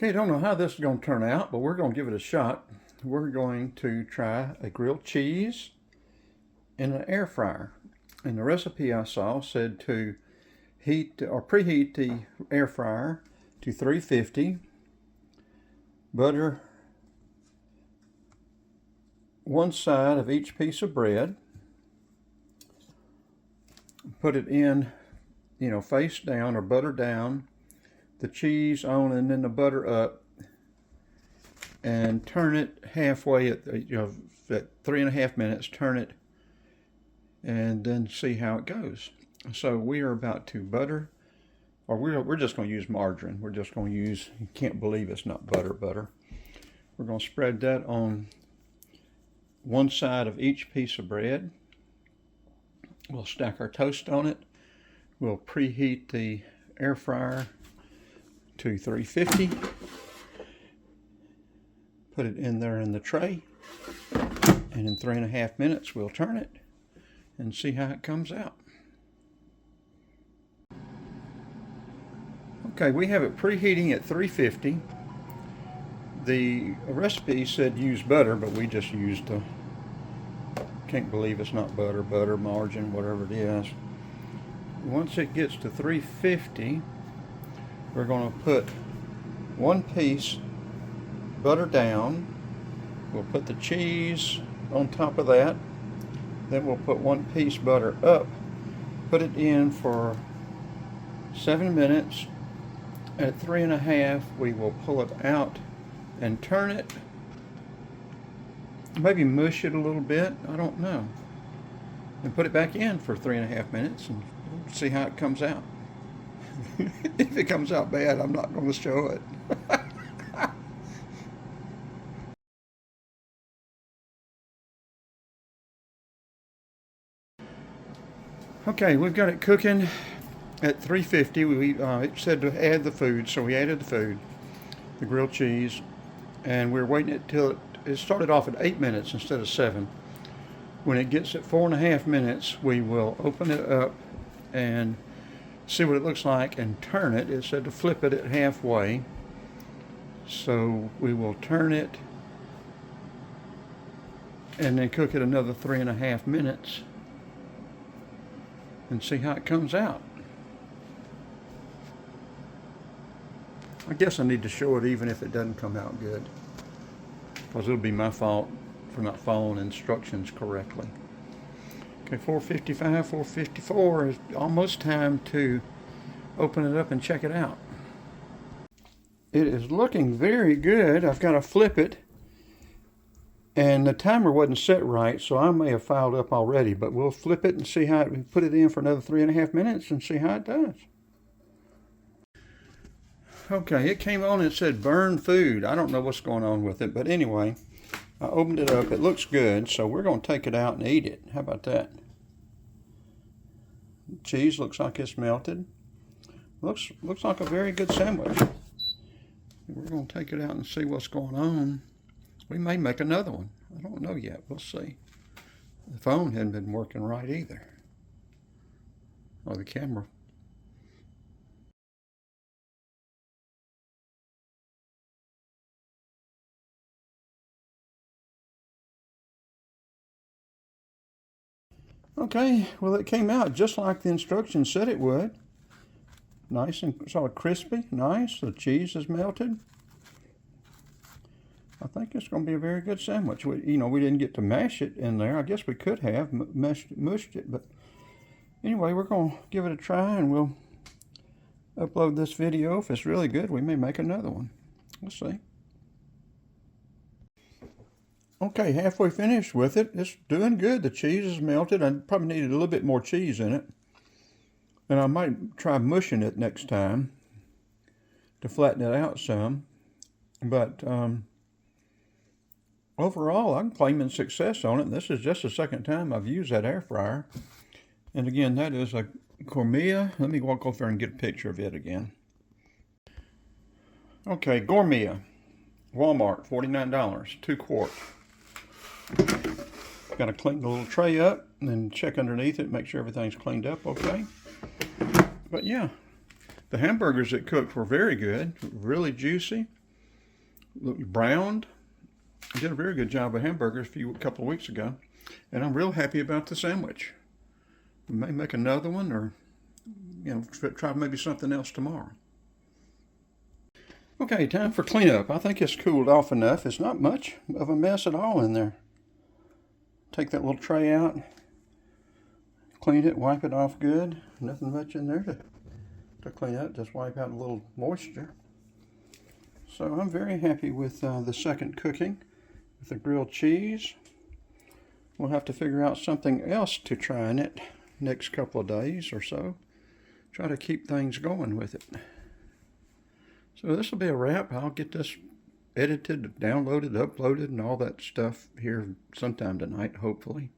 Okay, don't know how this is going to turn out, but we're going to give it a shot. We're going to try a grilled cheese in an air fryer. And the recipe I saw said to heat or preheat the air fryer to 350, butter one side of each piece of bread, put it in, face down or butter down, the cheese on and then the butter up, and turn it halfway at, at 3.5 minutes, turn it, and then see how it goes. So we are about to butter, or we're just going to use margarine. We're just going to use, you can't believe it's not butter. We're going to spread that on one side of each piece of bread. We'll stack our toast on it. We'll preheat the air fryer to 350. Put it in there in the tray, and in 3.5 minutes we'll turn it and see how it comes out. Okay, we have it preheating at 350. The recipe said use butter, but we just used can't believe it's not butter, margarine, whatever it is. Once it gets to 350, we're going to put one piece butter down. We'll put the cheese on top of that. Then we'll put one piece butter up. Put it in for 7 minutes. At 3.5, we will pull it out and turn it. Maybe mush it a little bit. I don't know. And put it back in for 3.5 minutes and see how it comes out. If it comes out bad, I'm not going to show it. Okay, we've got it cooking at 350. It said to add the food, so we added the food, the grilled cheese, and we're waiting until it started off at 8 minutes instead of 7. When it gets at 4.5 minutes, we will open it up and see what it looks like and turn it. It said to flip it at halfway, so we will turn it and then cook it another 3.5 minutes and see how it comes out. I guess I need to show it even if it doesn't come out good, because it'll be my fault for not following instructions correctly. Okay, 455, 454 is almost time to open it up and check it out. It is looking very good. I've got to flip it, and the timer wasn't set right, so I may have fouled up already, but we'll flip it and see how it, put it in for another 3.5 minutes and see how it does. Okay, it came on and said burn food. I don't know what's going on with it, but anyway, I opened it up. It looks good, so we're going to take it out and eat it. How about that? Cheese looks like it's melted. Looks like a very good sandwich. We're going to take it out and see what's going on. We may make another one. I don't know yet. We'll see. The phone hadn't been working right either. Or the camera. Okay, well, it came out just like the instructions said it would. Nice and sort of crispy, nice. The cheese is melted. I think it's going to be a very good sandwich. We didn't get to mash it in there. I guess we could have mushed it, but anyway, we're going to give it a try, and we'll upload this video. If it's really good, we may make another one. We'll see. Okay, halfway finished with it. It's doing good. The cheese is melted. I probably needed a little bit more cheese in it. And I might try mushing it next time to flatten it out some. But overall, I'm claiming success on it. This is just the second time I've used that air fryer. And again, that is a Gourmia. Let me walk over there and get a picture of it again. Okay, Gourmia. Walmart, $49, 2 quart. Got to clean the little tray up and then check underneath it, make sure everything's cleaned up okay. But yeah, the hamburgers it cooked were very good, really juicy. browned. I did a very good job of hamburgers a couple of weeks ago, and I'm real happy about the sandwich. We may make another one, or try maybe something else tomorrow. Okay, time for cleanup. I think it's cooled off enough. It's not much of a mess at all in there. Take that little tray out, clean it, wipe it off good. Nothing much in there to clean up, just wipe out a little moisture. So I'm very happy with the second cooking with the grilled cheese. We'll have to figure out something else to try in it next couple of days or so. Try to keep things going with it. So this will be a wrap. I'll get this edited, downloaded, uploaded, and all that stuff here sometime tonight, hopefully.